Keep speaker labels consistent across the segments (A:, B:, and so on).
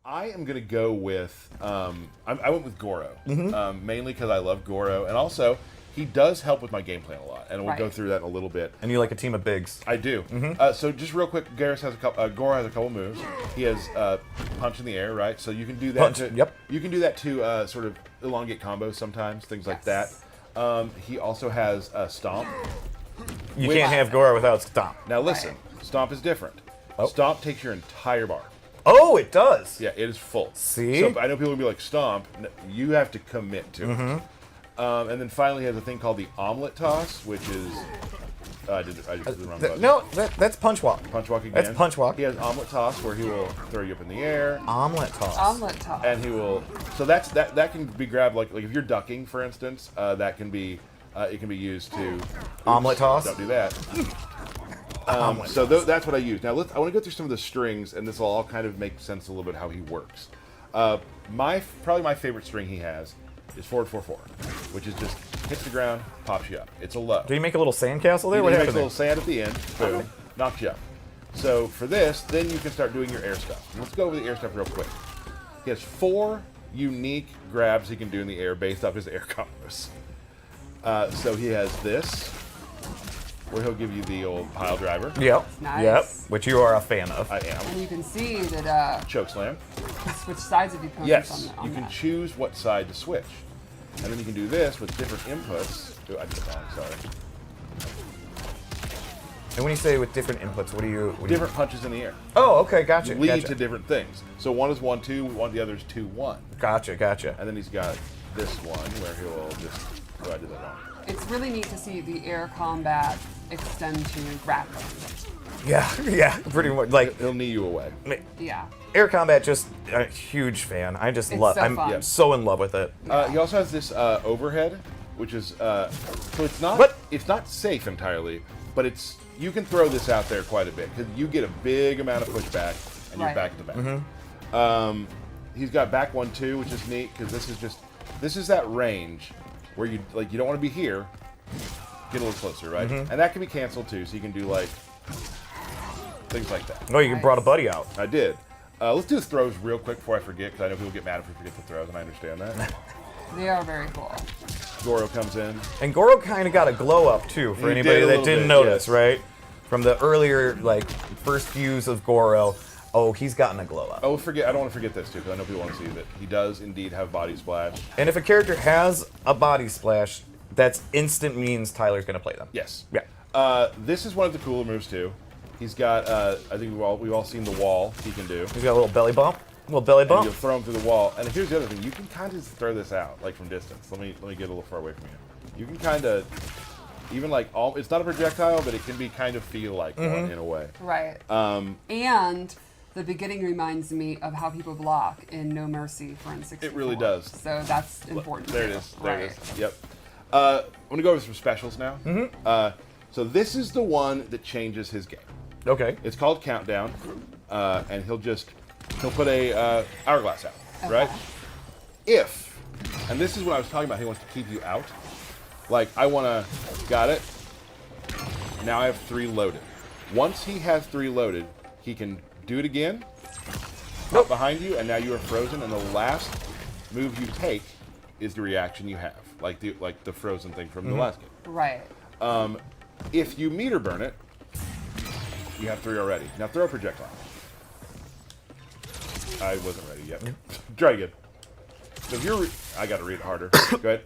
A: I am going to go with, I went with Goro, mainly because I love Goro, and also he does help with my game plan a lot, and we'll go through that in a little bit.
B: And you like a team of bigs.
A: I do. So just real quick, Goro has a couple moves. He has punch in the air, right? So you can do that. You can do that to sort of elongate combos sometimes, things like that. He also has Stomp.
B: You can't have Goro without Stomp.
A: Now listen, Stomp is different. Stomp takes your entire bar.
B: Oh, it does.
A: Yeah, it is full.
B: See?
A: So I know people will be like, Stomp, you have to commit to it. And then finally he has a thing called the Omelet Toss, which is... I did the wrong button.
B: No, that's Punch Walk.
A: Punch Walk again.
B: That's Punch Walk.
A: He has Omelet Toss, where he will throw you up in the air.
B: Omelet Toss.
C: Omelet Toss.
A: And he will... So that can be grabbed, like if you're ducking, for instance, that can be... it can be used to...
B: Omelet Toss?
A: Don't do that. So that's what I use. Now, I want to go through some of the strings, and this will all kind of make sense a little bit how he works. Probably my favorite string he has is forward 4-4, which is just hits the ground, pops you up. It's a low.
B: Do you make a little sandcastle there?
A: He makes a little sand at the end, boom, knocks you up. So for this, then you can start doing your air stuff. Let's go over the air stuff real quick. He has 4 unique grabs he can do in the air based off his air combos. So he has this, where he'll give you the old pile driver.
B: Yep.
C: Nice.
B: Yep. Which you are a fan of.
A: I am.
C: And you can see that
A: Choke slam.
C: switch sides of the opponents
A: Yes,
C: on
A: you can
C: that.
A: choose what side to switch. And then you can do this with different inputs. Oh, I did it wrong, sorry.
B: And when you say with different inputs, what do you...
A: Different punches in the air.
B: Oh, okay, gotcha.
A: Lead to different things. So one is 1-2, the other is 2-1.
B: Gotcha.
A: And then he's got this one where he will just... Oh, I did that wrong.
C: It's really neat to see the air combat extend to grappling.
B: Yeah, pretty much. Like,
A: He'll knee you away.
C: Yeah.
B: air combat, just a huge fan. I just love.
C: So
B: I'm
C: fun.
B: so in love with it.
A: He also has this overhead, which is so it's not
B: What?
A: it's not safe entirely, but it's you can throw this out there quite a bit because you get a big amount of pushback and you're
C: Right.
A: back to back. He's got back 1-2, which is neat because this is that range where you don't want to be here, get a little closer, right? And that can be canceled too, so you can do like things like that.
B: Oh, you brought a buddy out.
A: I did. Let's do the throws real quick before I forget, because I know people get mad if we forget the throws, and I understand that.
C: They are very cool.
A: Goro comes in.
B: And Goro kind of got a glow up too for
A: He
B: anybody
A: did a
B: that
A: little
B: didn't
A: bit,
B: notice,
A: yes.
B: right? From the earlier first views of Goro, oh, he's gotten a glow up.
A: Oh, I don't want to forget this too, because I know people want to see that he does indeed have body splash.
B: And if a character has a body splash, that's instant means Tyler's going to play them.
A: Yes.
B: Yeah.
A: This is one of the cooler moves too. He's got, I think we've all seen the wall he can do.
B: He's got a little belly bump. Little belly
A: And
B: bump.
A: you'll throw him through the wall. And here's the other thing: you can kind of throw this out, like from distance. Let me get a little far away from you. You can kind of, even it's not a projectile, but it can be kind of feel like one in a way.
C: Right. And the beginning reminds me of how people block in No Mercy for N64.
A: It really does.
C: So that's important.
A: There
C: too.
A: it is. There
C: Right.
A: it is. Yep. I'm gonna go over some specials now. So this is the one that changes his game.
B: Okay.
A: It's called Countdown, and he'll put a hourglass out, right? If, and this is what I was talking about, he wants to keep you out. Like, got it. Now I have 3 loaded. Once he has 3 loaded, he can do it again, up behind you, and now you are frozen, and the last move you take is the reaction you have, like the frozen thing from the last game.
C: Right.
A: If you meter burn it, you have 3 already. Now throw a projectile. I wasn't ready yet. Try again. So if I gotta read it harder. Go ahead.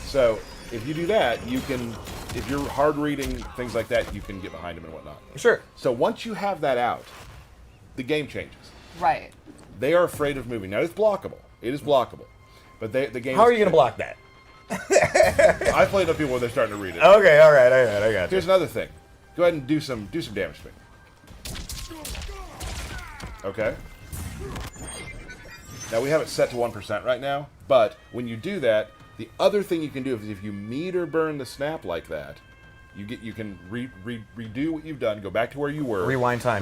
A: So if you do that, you can, if you're hard reading things like that, you can get behind him and whatnot.
B: Sure.
A: So once you have that out, the game changes.
C: Right.
A: They are afraid of moving. Now it's blockable. It is blockable. But the game
B: How are you going to block that?
A: I played enough people when they're starting to read it.
B: Okay, all right, I got you.
A: Here's another thing. Go ahead and do some damage to me. Okay. Now we have it set to 1% right now, but when you do that, the other thing you can do is if you meter burn the snap like that, you can redo what you've done, go back to where you were,
B: Rewind time,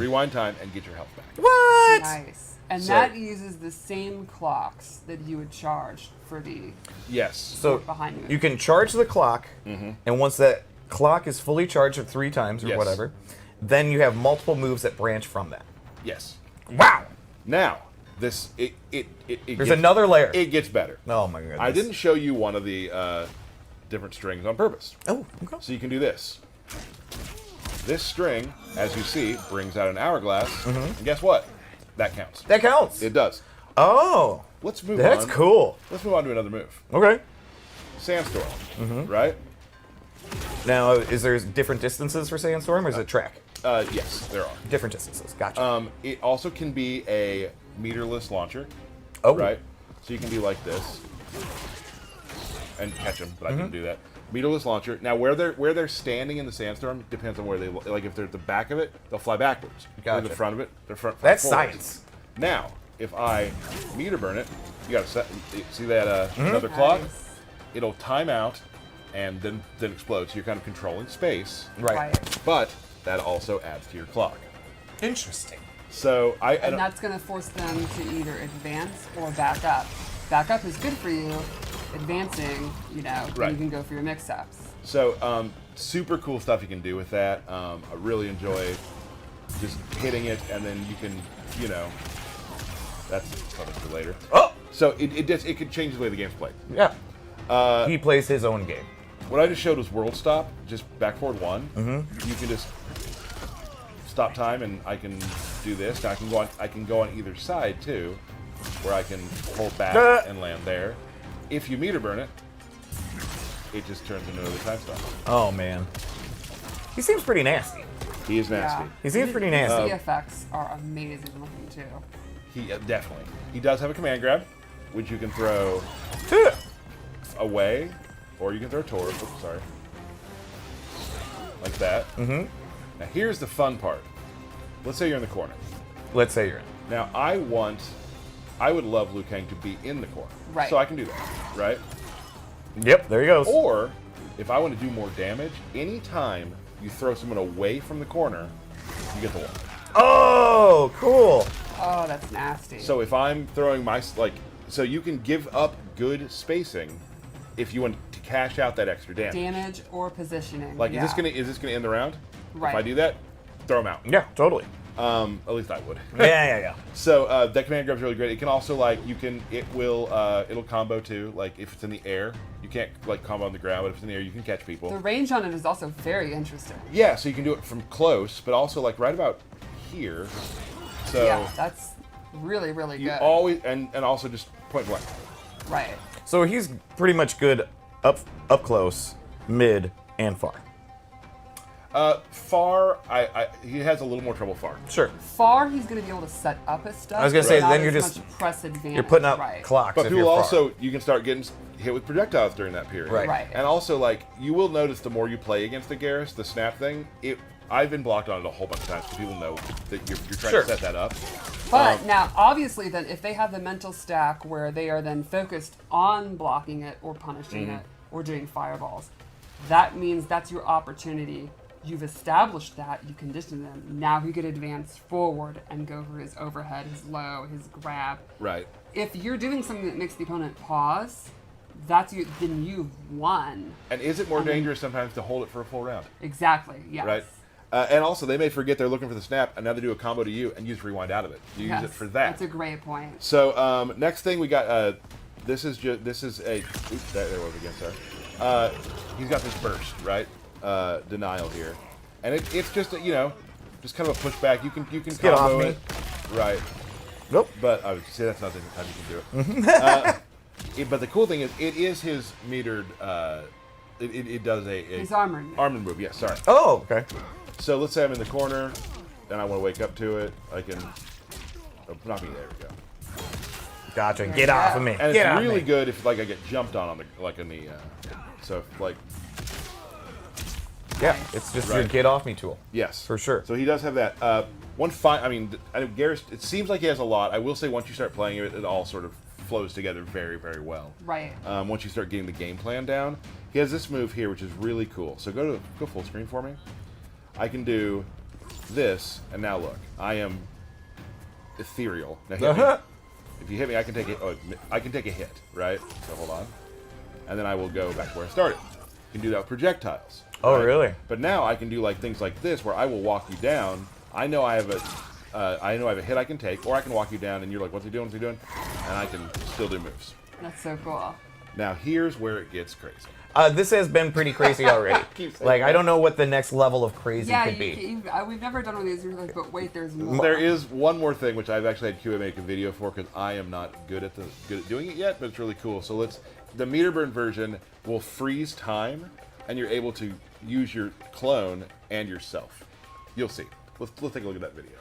A: and get your health back.
B: What?
C: Nice. And that uses the same clocks that you would charge for the
B: So
C: behind you.
B: You can charge the clock, and once that clock is fully charged at 3 times or whatever, then you have multiple moves that branch from that.
A: Yes.
B: Wow.
A: Now, This it
B: There's
A: gets,
B: another layer.
A: It gets better.
B: Oh my goodness.
A: I didn't show you one of the different strings on purpose.
B: Oh, okay.
A: So you can do this. This string, as you see, brings out an hourglass. And guess what? That counts.
B: That counts.
A: It does.
B: Oh.
A: Let's move on.
B: That's cool.
A: Let's move on to another move.
B: Okay.
A: Sandstorm. Right?
B: Now, is there different distances for Sandstorm, or is it track?
A: Yes, there are.
B: Different distances. Gotcha.
A: It also can be a meterless launcher.
B: Oh.
A: Right? So you can do like this and catch them, but I didn't do that. Meterless launcher. Now, where they're standing in the sandstorm depends on where they like. If they're at the back of it, they'll fly backwards.
B: Gotcha.
A: Or the front of it, they're front.
B: That's
A: forward.
B: science.
A: Now, if I meter burn it, you got to set. See that another clock?
C: Nice.
A: It'll time out and then explode. So you're kind of controlling space,
B: Right.
A: but that also adds to your clock.
B: Interesting.
A: So
C: And that's going to force them to either advance or back up. Back up is good for you. Advancing, then
A: Right.
C: you can go for your mix-ups.
A: So, super cool stuff you can do with that. I really enjoy just hitting it, and then you can, that's something for later.
B: Oh.
A: So it could change the way the game's played.
B: Yeah. He plays his own game.
A: What I just showed was world stop, just back forward 1. You can just stop time, and I can do this. Now I can go on either side too, where I can hold back and land there. If you meter burn it, it just turns into another time stop.
B: Oh man. He seems pretty nasty.
A: He is nasty.
C: Yeah.
B: He seems pretty nasty.
C: The effects are amazing looking too.
A: He definitely. He does have a command grab, which you can throw away, or you can throw toward. Oops, sorry. Like that. Now here's the fun part. Let's say you're in the corner.
B: Let's say you're in.
A: Now I would love Liu Kang to be in the corner.
C: Right.
A: So I can do that, right?
B: Yep, there he goes.
A: Or if I want to do more damage, anytime you throw someone away from the corner, you get the one.
B: Oh, cool.
C: Oh, that's nasty.
A: So if I'm throwing so you can give up good spacing if you want to cash out that extra damage.
C: Damage or positioning.
A: Like,
C: yeah.
A: is this gonna end the round?
C: Right.
A: If I do that, throw them out.
B: Yeah, totally.
A: At least I would.
B: Yeah.
A: So that command grab's really great. It can also it'll combo too. Like if it's in the air, you can't combo on the ground, but if it's in the air, you can catch people.
C: The range on it is also very interesting.
A: Yeah, so you can do it from close, but also right about here. So
C: Yeah, that's really, really
A: you
C: good.
A: always and also just point blank.
C: Right.
B: So he's pretty much good up close, mid, and far.
A: Far, he has a little more trouble far.
B: Sure.
C: Far, he's going to be able to set up his stuff.
B: I was gonna
C: but
B: say,
C: not
B: then you're
C: as
B: just-
C: much press advantage.
B: You're putting out
C: right.
B: clocks
A: But
B: if
A: people
B: you're far.
A: also, you can start getting hit with projectiles during that period.
B: Right.
C: Right.
A: And also, you will notice the more you play against the Geras, the snap thing, I've been blocked on it a whole bunch of times because people know that you're trying
B: Sure.
A: to set that up.
C: But now, obviously, then if they have the mental stack where they are then focused on blocking it or punishing it or doing fireballs, that means that's your opportunity. You've established that, you condition them. Now he could advance forward and go for his overhead, his low, his grab.
A: Right.
C: If you're doing something that makes the opponent pause, then you've won.
A: And is it more dangerous sometimes to hold it for a full round?
C: Exactly, yes.
A: Right. And also, they may forget they're looking for the snap, and now they do a combo to you, and you just rewind out of it. You
C: Yes,
A: use it for that.
C: That's a great point.
A: So next thing we got, this is a, oops, there it was again, sorry. He's got this burst, right? Denial here, and it's just just kind of a pushback. You can
B: get
A: combo
B: off me.
A: it, right?
B: Nope.
A: But I would say that's not the only time you can do it. But the cool thing is, it is his metered. It does a
C: His armored move.
A: armored move. Yes, sorry.
B: Oh, okay.
A: So let's say I'm in the corner, and I want to wake up to it. I can. Oh, not me. There we go.
B: Gotcha.
C: There
B: Get
C: you
B: off
C: go.
B: of me.
A: And
B: Get
A: it's
B: off
A: really
B: me.
A: good if I get jumped on the in the. So
B: Yeah, it's just your
A: Right.
B: get off me tool.
A: yes,
B: For sure.
A: So he does have that. I mean, Geras. It seems like he has a lot. I will say once you start playing it, it all sort of flows together very, very well.
C: Right.
A: Once you start getting the game plan down, he has this move here, which is really cool. So go full screen for me. I can do this, and now look, I am ethereal. Now hit me. If you hit me, I can take it. Oh, I can take a hit, right? So hold on, and then I will go back where I started. You can do that with projectiles.
B: Oh,
A: right?
B: really?
A: But now I can do things like this, where I will walk you down. I know I have I know I have a hit I can take, or I can walk you down, and you're like, "What's he doing? What's he doing?" And I can still do moves.
C: That's so cool.
A: Now here's where it gets crazy.
B: This has been pretty crazy already. Like, I don't know what the next level of crazy
C: Yeah,
B: could be.
C: we've never done one of these. You're like, but wait, there's more.
A: There is one more thing which I've actually had QA make a video for because I am not good at doing it yet, but it's really cool. So the meter burn version will freeze time, and you're able to use your clone and yourself. You'll see. Let's take a look at that video.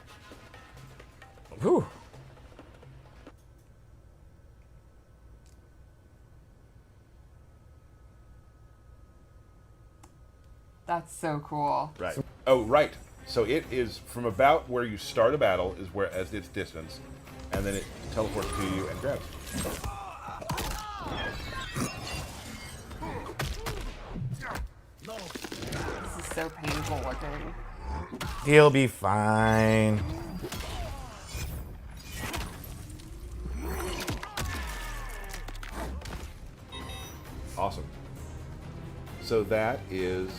B: Whew.
C: That's so cool.
A: Right. Oh, right. So it is from about where you start a battle is where as its distance, and then it teleports to you and grabs you.
C: This is so painful looking.
B: He'll be fine.
A: Awesome. So that is